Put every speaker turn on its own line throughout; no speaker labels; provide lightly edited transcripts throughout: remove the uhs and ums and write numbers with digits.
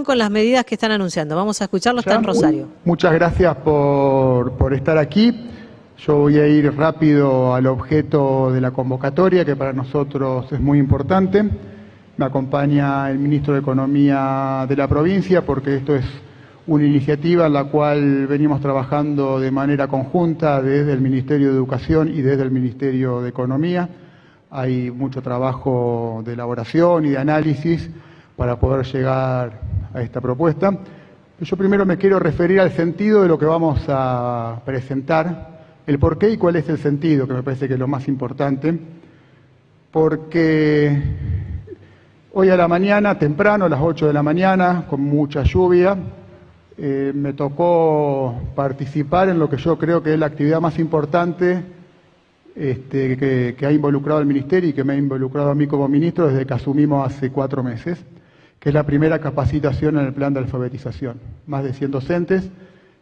con las medidas que están anunciando. Vamos a escucharlo, está en Rosario.
Muchas gracias por estar aquí. Yo voy a ir rápido al objeto de la convocatoria, que para nosotros es muy importante. Me acompaña el ministro de Economía de la provincia, porque esto es una iniciativa en la cual venimos trabajando de manera conjunta desde el Ministerio de Educación y desde el Ministerio de Economía. Hay mucho trabajo de elaboración y de análisis para poder llegar a esta propuesta. Yo primero me quiero referir al sentido de lo que vamos a presentar, el por qué y cuál es el sentido, que me parece que es lo más importante, porque hoy a la mañana, temprano, a las 8 de la mañana, con mucha lluvia, me tocó participar en lo que yo creo que es la actividad más importante que ha involucrado al Ministerio y que me ha involucrado a mí como ministro desde que asumimos hace 4 meses, que es la primera capacitación en el plan de alfabetización. Más de 100 docentes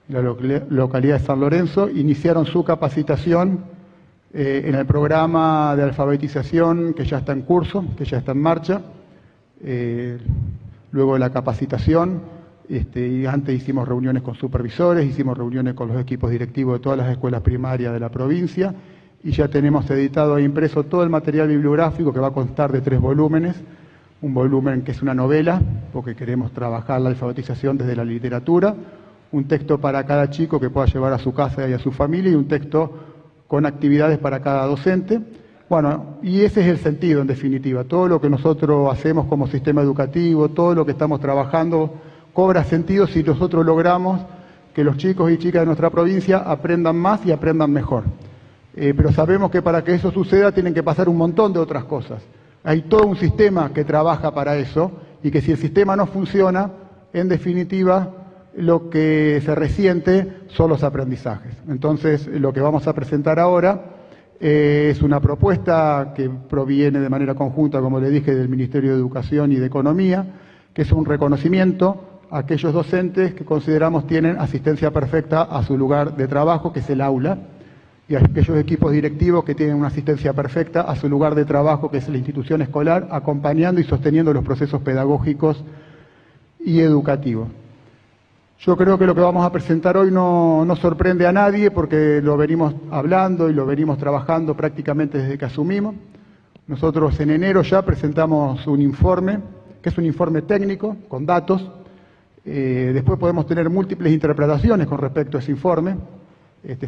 en la localidad de San Lorenzo iniciaron su capacitación en el programa de alfabetización que ya está en curso, que ya está en marcha. Luego de la capacitación, y antes hicimos reuniones con supervisores, hicimos reuniones con los equipos directivos de todas las escuelas primarias de la provincia y ya tenemos editado e impreso todo el material bibliográfico que va a constar de 3 volúmenes. Un volumen que es una novela, porque queremos trabajar la alfabetización desde la literatura, un texto para cada chico que pueda llevar a su casa y a su familia y un texto con actividades para cada docente. Bueno, y ese es el sentido en definitiva. Todo lo que nosotros hacemos como sistema educativo, todo lo que estamos trabajando cobra sentido si nosotros logramos que los chicos y chicas de nuestra provincia aprendan más y aprendan mejor. Pero sabemos que para que eso suceda tienen que pasar un montón de otras cosas. Hay todo un sistema que trabaja para eso y que si el sistema no funciona, en definitiva, lo que se resiente son los aprendizajes. Entonces, lo que vamos a presentar ahora es una propuesta que proviene de manera conjunta, como le dije, del Ministerio de Educación y de Economía, que es un reconocimiento a aquellos docentes que consideramos tienen asistencia perfecta a su lugar de trabajo, que es el aula, y a aquellos equipos directivos que tienen una asistencia perfecta a su lugar de trabajo, que es la institución escolar, acompañando y sosteniendo los procesos pedagógicos y educativos. Yo creo que lo que vamos a presentar hoy no sorprende a nadie, porque lo venimos hablando y lo venimos trabajando prácticamente desde que asumimos. Nosotros en enero ya presentamos un informe, que es un informe técnico, con datos. Después podemos tener múltiples interpretaciones con respecto a ese informe.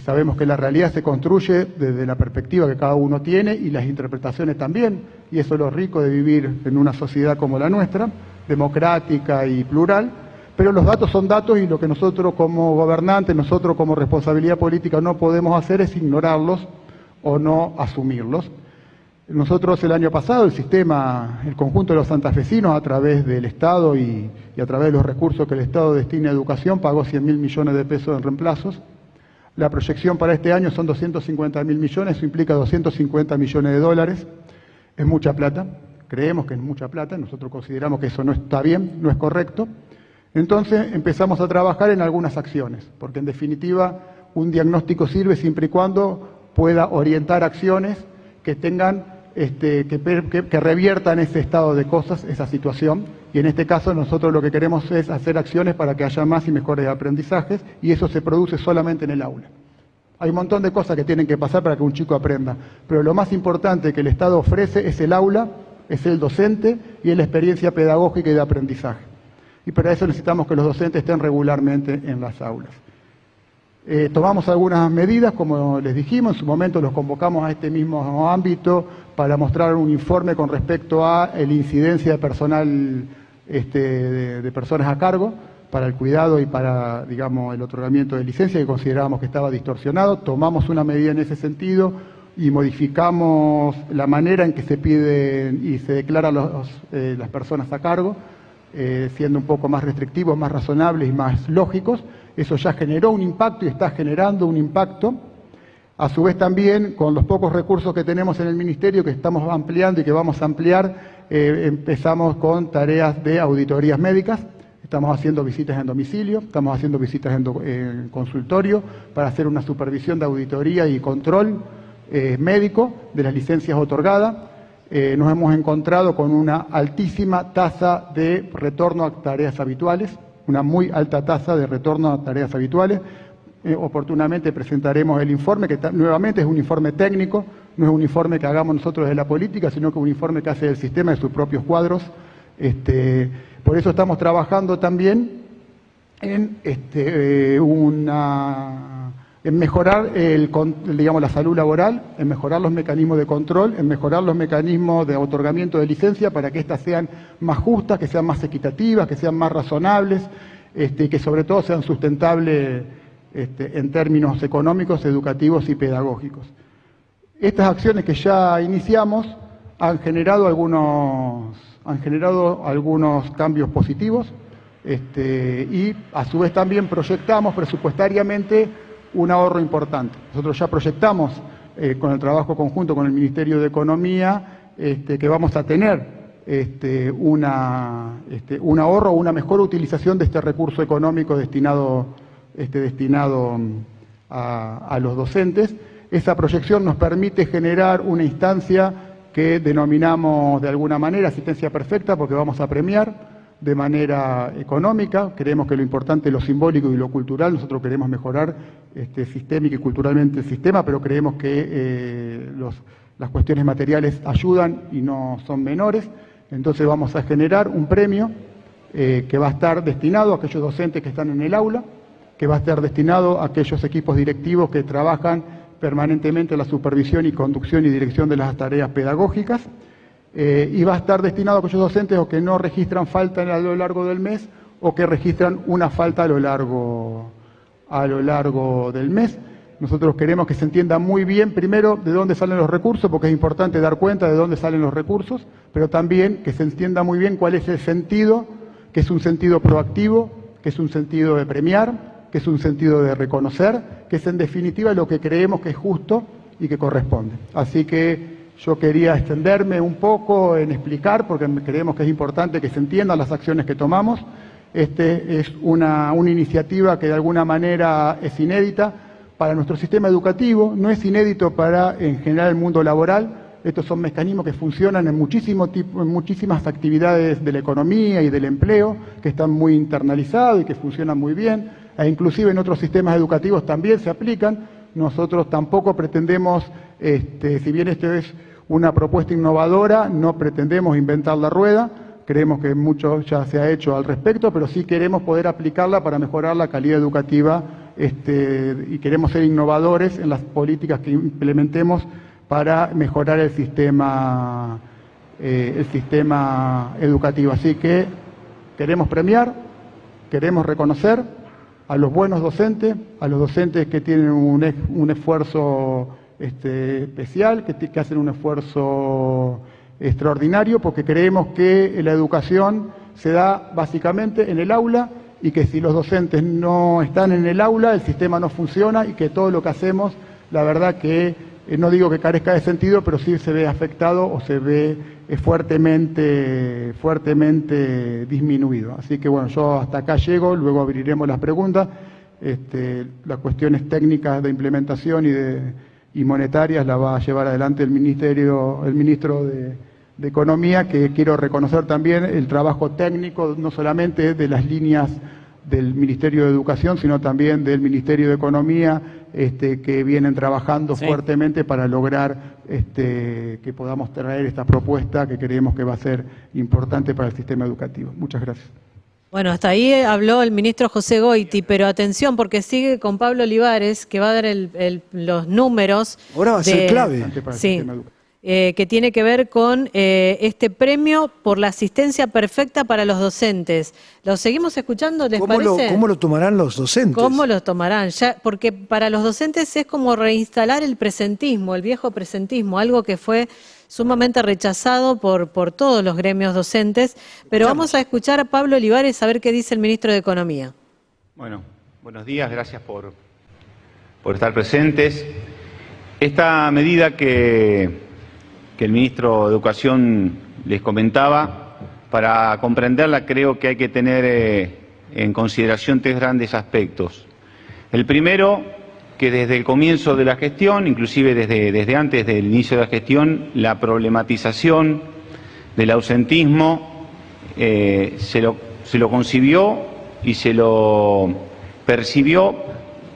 Sabemos que la realidad se construye desde la perspectiva que cada uno tiene y las interpretaciones también, y eso es lo rico de vivir en una sociedad como la nuestra, democrática y plural, pero los datos son datos y lo que nosotros como gobernantes, nosotros como responsabilidad política no podemos hacer es ignorarlos o no asumirlos. Nosotros el año pasado, el conjunto de los santafesinos a través del Estado y a través de los recursos que el Estado destina a educación, pagó 100.000 millones de pesos en reemplazos. La proyección para este año son 250.000 millones, eso implica 250 millones de dólares. Es mucha plata, creemos que es mucha plata, nosotros consideramos que eso no está bien, no es correcto. Entonces empezamos a trabajar en algunas acciones, porque en definitiva un diagnóstico sirve siempre y cuando pueda orientar acciones que tengan que reviertan ese estado de cosas, esa situación, y en este caso nosotros lo que queremos es hacer acciones para que haya más y mejores aprendizajes, y eso se produce solamente en el aula. Hay un montón de cosas que tienen que pasar para que un chico aprenda, pero lo más importante que el Estado ofrece es el aula, es el docente y es la experiencia pedagógica y de aprendizaje. Y para eso necesitamos que los docentes estén regularmente en las aulas. Tomamos algunas medidas, como les dijimos, en su momento los convocamos a este mismo ámbito para mostrar un informe con respecto a la incidencia de personal, de personas a cargo para el cuidado y para, digamos, el otorgamiento de licencia, que considerábamos que estaba distorsionado. Tomamos una medida en ese sentido y modificamos la manera en que se piden y se declaran las personas a cargo, siendo un poco más restrictivos, más razonables y más lógicos. Eso ya generó un impacto y está generando un impacto. A su vez también, con los pocos recursos que tenemos en el Ministerio, que estamos ampliando y que vamos a ampliar, empezamos con tareas de auditorías médicas. Estamos haciendo visitas en domicilio, estamos haciendo visitas en consultorio para hacer una supervisión de auditoría y control médico de las licencias otorgadas. nos hemos encontrado con una altísima tasa de retorno a tareas habituales, una muy alta tasa de retorno a tareas habituales. Oportunamente presentaremos el informe, que nuevamente es un informe técnico, no es un informe que hagamos nosotros de la política, sino que es un informe que hace el sistema de sus propios cuadros. Por eso estamos trabajando también en, en mejorar la salud laboral, en mejorar los mecanismos de control, en mejorar los mecanismos de otorgamiento de licencia para que éstas sean más justas, que sean más equitativas, que sean más razonables, que sobre todo sean sustentables en términos económicos, educativos y pedagógicos. Estas acciones que ya iniciamos han generado algunos cambios positivos y a su vez también proyectamos presupuestariamente un ahorro importante. Nosotros ya proyectamos con el trabajo conjunto con el Ministerio de Economía que vamos a tener un ahorro, una mejor utilización de este recurso económico destinado a los docentes. Esa proyección nos permite generar una instancia que denominamos de alguna manera asistencia perfecta, porque vamos a premiar de manera económica. Creemos que lo importante es lo simbólico y lo cultural. Nosotros queremos mejorar sistémica y culturalmente el sistema, pero creemos que las cuestiones materiales ayudan y no son menores. Entonces vamos a generar un premio que va a estar destinado a aquellos docentes que están en el aula, que va a estar destinado a aquellos equipos directivos que trabajan permanentemente en la supervisión y conducción y dirección de las tareas pedagógicas, y va a estar destinado a aquellos docentes o que no registran falta a lo largo del mes o que registran una falta a lo largo del mes. Nosotros queremos que se entienda muy bien, primero, de dónde salen los recursos, porque es importante dar cuenta de dónde salen los recursos, pero también que se entienda muy bien cuál es el sentido, que es un sentido proactivo, que es un sentido de premiar, que es un sentido de reconocer, que es en definitiva lo que creemos que es justo y que corresponde. Así que yo quería extenderme un poco en explicar, porque creemos que es importante que se entiendan las acciones que tomamos. Es una iniciativa que de alguna manera es inédita para nuestro sistema educativo, no es inédito para en general el mundo laboral. Estos son mecanismos que funcionan en muchísimas actividades de la economía y del empleo, que están muy internalizados y que funcionan muy bien, e inclusive en otros sistemas educativos también se aplican. Nosotros tampoco pretendemos, si bien esto es una propuesta innovadora, no pretendemos inventar la rueda. Creemos que mucho ya se ha hecho al respecto, pero sí queremos poder aplicarla para mejorar la calidad educativa y queremos ser innovadores en las políticas que implementemos para mejorar el sistema educativo. Así que queremos premiar, queremos reconocer a los buenos docentes, a los docentes que tienen un esfuerzo especial, que hacen un esfuerzo extraordinario, porque creemos que la educación se da básicamente en el aula y que si los docentes no están en el aula, el sistema no funciona y que todo lo que hacemos, la verdad que no digo que carezca de sentido, pero sí se ve afectado o se ve fuertemente disminuido. Así que bueno, yo hasta acá llego, luego abriremos las preguntas. Las cuestiones técnicas de implementación y monetarias la va a llevar adelante el ministro de Economía, que quiero reconocer también el trabajo técnico, no solamente de las líneas del Ministerio de Educación, sino también del Ministerio de Economía, que vienen trabajando fuertemente para lograr que podamos traer esta propuesta que creemos que va a ser importante para el sistema educativo. Muchas gracias.
Bueno, hasta ahí habló el ministro José Goiti, pero atención porque sigue con Pablo Olivares, que va a dar los números.
Ahora va a ser clave.
Sí, que tiene que ver con este premio por la asistencia perfecta para los docentes. ¿Lo seguimos escuchando? ¿Les parece?
¿Cómo lo tomarán los docentes?
¿Cómo lo tomarán? Porque para los docentes es como reinstalar el presentismo, el viejo presentismo, algo que fue sumamente rechazado por todos los gremios docentes. Pero vamos a escuchar a Pablo Olivares a ver qué dice el ministro de Economía.
Bueno, buenos días, gracias por estar presentes. Esta medida que el ministro de Educación les comentaba, para comprenderla creo que hay que tener en consideración tres grandes aspectos. El primero que desde el comienzo de la gestión, inclusive desde antes del inicio de la gestión, la problematización del ausentismo se lo concibió y se lo percibió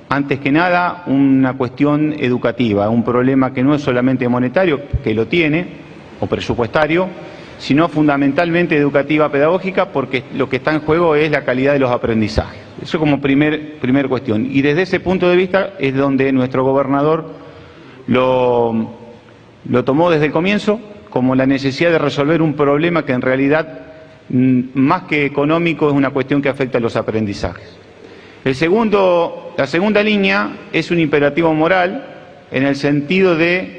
antes que nada una cuestión educativa, un problema que no es solamente monetario, que lo tiene, o presupuestario, sino fundamentalmente educativa, pedagógica, porque lo que está en juego es la calidad de los aprendizajes. Eso como primer cuestión. Y desde ese punto de vista es donde nuestro gobernador lo tomó desde el comienzo como la necesidad de resolver un problema que en realidad, más que económico, es una cuestión que afecta a los aprendizajes. La segunda línea es un imperativo moral en el sentido de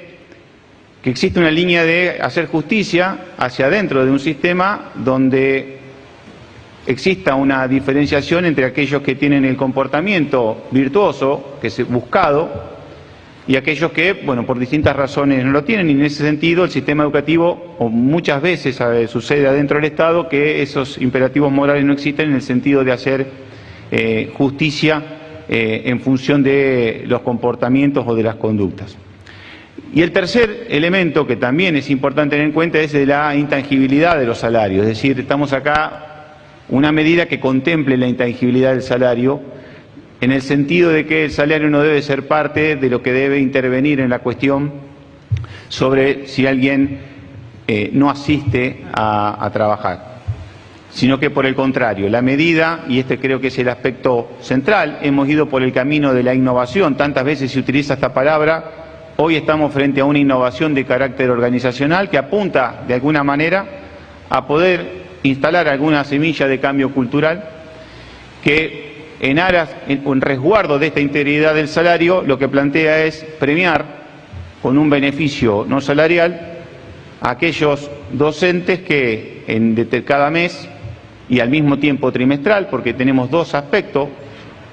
que existe una línea de hacer justicia hacia adentro de un sistema donde exista una diferenciación entre aquellos que tienen el comportamiento virtuoso, que es buscado, y aquellos que, bueno, por distintas razones no lo tienen, y en ese sentido el sistema educativo, o muchas veces sucede adentro del Estado, que esos imperativos morales no existen en el sentido de hacer justicia en función de los comportamientos o de las conductas. Y el tercer elemento que también es importante tener en cuenta es de la intangibilidad de los salarios, es decir, estamos acá una medida que contemple la intangibilidad del salario en el sentido de que el salario no debe ser parte de lo que debe intervenir en la cuestión sobre si alguien no asiste a trabajar, sino que por el contrario, la medida, y este creo que es el aspecto central, hemos ido por el camino de la innovación, tantas veces se utiliza esta palabra. Hoy estamos frente a una innovación de carácter organizacional que apunta, de alguna manera, a poder instalar alguna semilla de cambio cultural que, en resguardo de esta integridad del salario, lo que plantea es premiar con un beneficio no salarial a aquellos docentes que cada mes y al mismo tiempo trimestral, porque tenemos dos aspectos,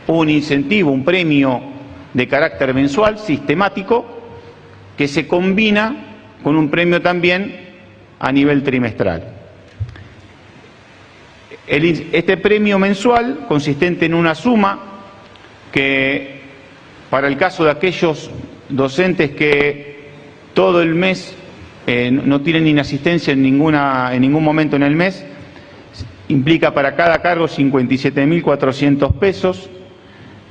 un incentivo, un premio de carácter mensual, sistemático, que se combina con un premio también a nivel trimestral. Este premio mensual, consistente en una suma que, para el caso de aquellos docentes que todo el mes no tienen inasistencia en ningún momento en el mes, implica para cada cargo 57.400 pesos,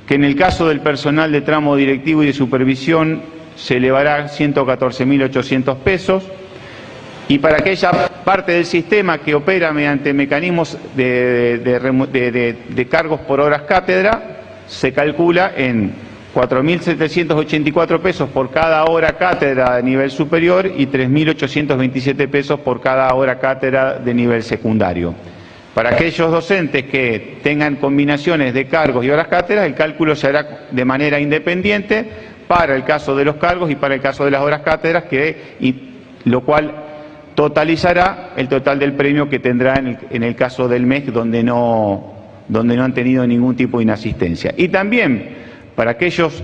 que en el caso del personal de tramo directivo y de supervisión se elevará a 114.800 pesos, y para aquella parte del sistema que opera mediante mecanismos de cargos por horas cátedra, se calcula en 4.784 pesos por cada hora cátedra de nivel superior y 3.827 pesos por cada hora cátedra de nivel secundario. Para aquellos docentes que tengan combinaciones de cargos y horas cátedra, el cálculo se hará de manera independiente para el caso de los cargos y para el caso de las horas cátedras, lo cual totalizará el total del premio que tendrá en el caso del mes donde no han tenido ningún tipo de inasistencia. Y también para aquellos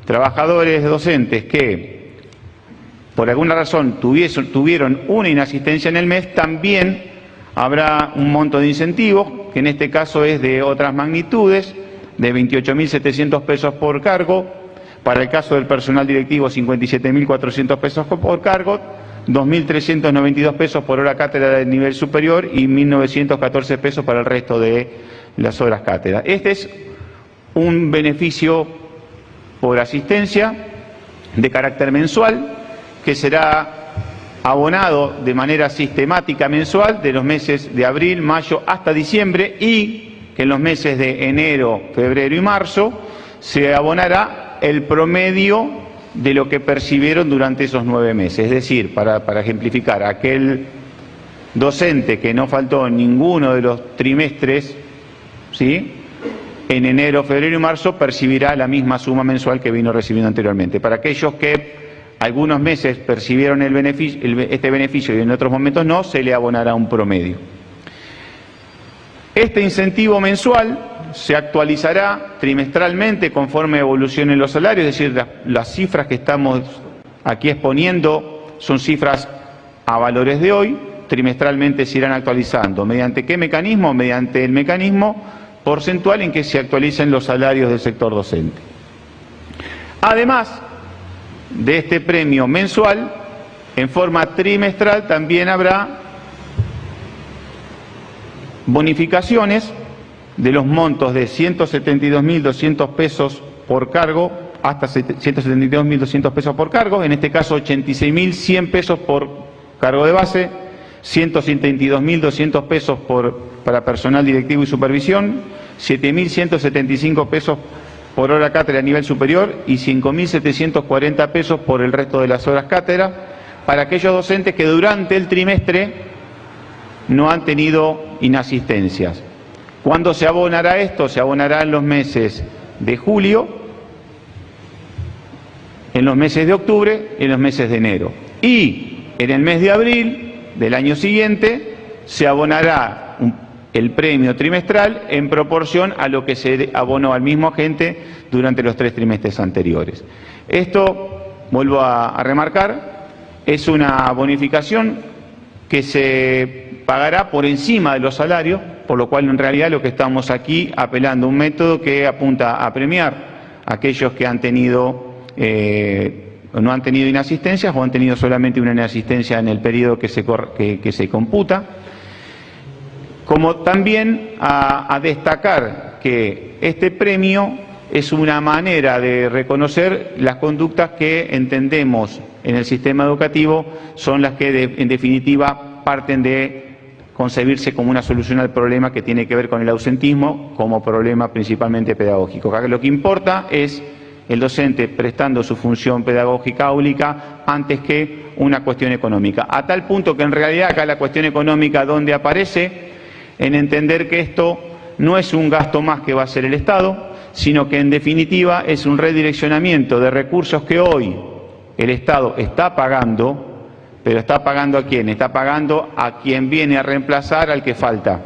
trabajadores docentes que por alguna razón tuvieron una inasistencia en el mes, también habrá un monto de incentivos, que en este caso es de otras magnitudes, de 28.700 pesos por cargo. Para el caso del personal directivo, 57.400 pesos por cargo, 2.392 pesos por hora cátedra de nivel superior y 1.914 pesos para el resto de las horas cátedra. Este es un beneficio por asistencia de carácter mensual que será abonado de manera sistemática mensual de los meses de abril, mayo hasta diciembre, y que en los meses de enero, febrero y marzo se abonará el promedio de lo que percibieron durante esos 9 meses. Es decir, para ejemplificar, aquel docente que no faltó en ninguno de los trimestres, ¿sí?, en enero, febrero y marzo percibirá la misma suma mensual que vino recibiendo anteriormente. Para aquellos que algunos meses percibieron este beneficio y en otros momentos no, se le abonará un promedio. Este incentivo mensual se actualizará trimestralmente conforme evolucionen los salarios, es decir, las cifras que estamos aquí exponiendo son cifras a valores de hoy, trimestralmente se irán actualizando. ¿Mediante qué mecanismo? Mediante el mecanismo porcentual en que se actualicen los salarios del sector docente. Además de este premio mensual, en forma trimestral también habrá bonificaciones de los montos de 172.200 pesos por cargo hasta 172.200 pesos por cargo, en este caso 86.100 pesos por cargo de base, 172.200 pesos para personal directivo y supervisión, 7.175 pesos por hora cátedra a nivel superior y 5.740 pesos por el resto de las horas cátedra para aquellos docentes que durante el trimestre no han tenido inasistencias. ¿Cuándo se abonará esto? Se abonará en los meses de julio, en los meses de octubre y en los meses de enero. Y en el mes de abril del año siguiente se abonará el premio trimestral en proporción a lo que se abonó al mismo agente durante los 3 trimestres anteriores. Esto, vuelvo a remarcar, es una bonificación que se pagará por encima de los salarios, por lo cual en realidad lo que estamos aquí apelando a un método que apunta a premiar a aquellos que han tenido no han tenido inasistencias o han tenido solamente una inasistencia en el periodo que se computa, como también a destacar que este premio es una manera de reconocer las conductas que entendemos en el sistema educativo son las que en definitiva parten de concebirse como una solución al problema que tiene que ver con el ausentismo como problema principalmente pedagógico. Lo que importa es el docente prestando su función pedagógica áulica antes que una cuestión económica. A tal punto que en realidad acá la cuestión económica donde aparece en entender que esto no es un gasto más que va a hacer el Estado, sino que en definitiva es un redireccionamiento de recursos que hoy el Estado está pagando, pero ¿está pagando a quién? Está pagando a quien viene a reemplazar al que falta.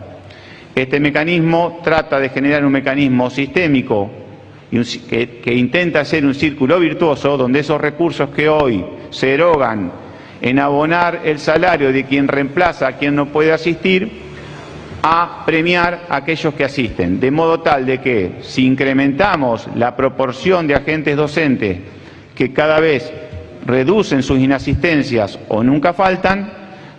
Este mecanismo trata de generar un mecanismo sistémico que intenta hacer un círculo virtuoso donde esos recursos que hoy se erogan en abonar el salario de quien reemplaza a quien no puede asistir, a premiar a aquellos que asisten, de modo tal de que si incrementamos la proporción de agentes docentes que cada vez reducen sus inasistencias o nunca faltan,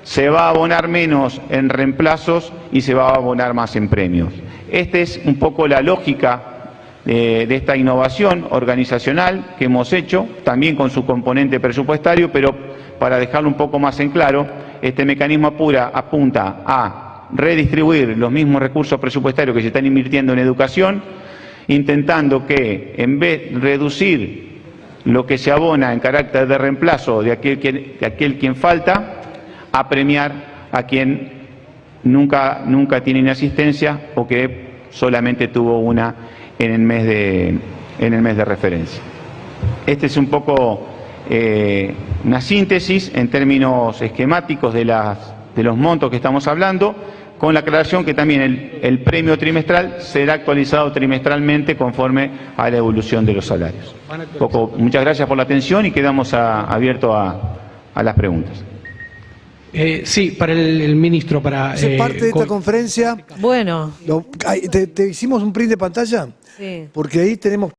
se va a abonar menos en reemplazos y se va a abonar más en premios. Esta es un poco la lógica de esta innovación organizacional que hemos hecho, también con su componente presupuestario, pero para dejarlo un poco más en claro, este mecanismo apunta a redistribuir los mismos recursos presupuestarios que se están invirtiendo en educación, intentando que en vez de reducir lo que se abona en carácter de reemplazo de aquel quien falta, a premiar a quien nunca tiene inasistencia o que solamente tuvo una en el mes de referencia. Este es un poco una síntesis en términos esquemáticos de los montos que estamos hablando, con la aclaración que también el premio trimestral será actualizado trimestralmente conforme a la evolución de los salarios. Muchas gracias por la atención y quedamos abiertos a las preguntas.
Sí, para el ministro, para...
¿Es parte de esta conferencia?
Bueno.
¿Te hicimos un print de pantalla?
Sí.
Porque ahí tenemos...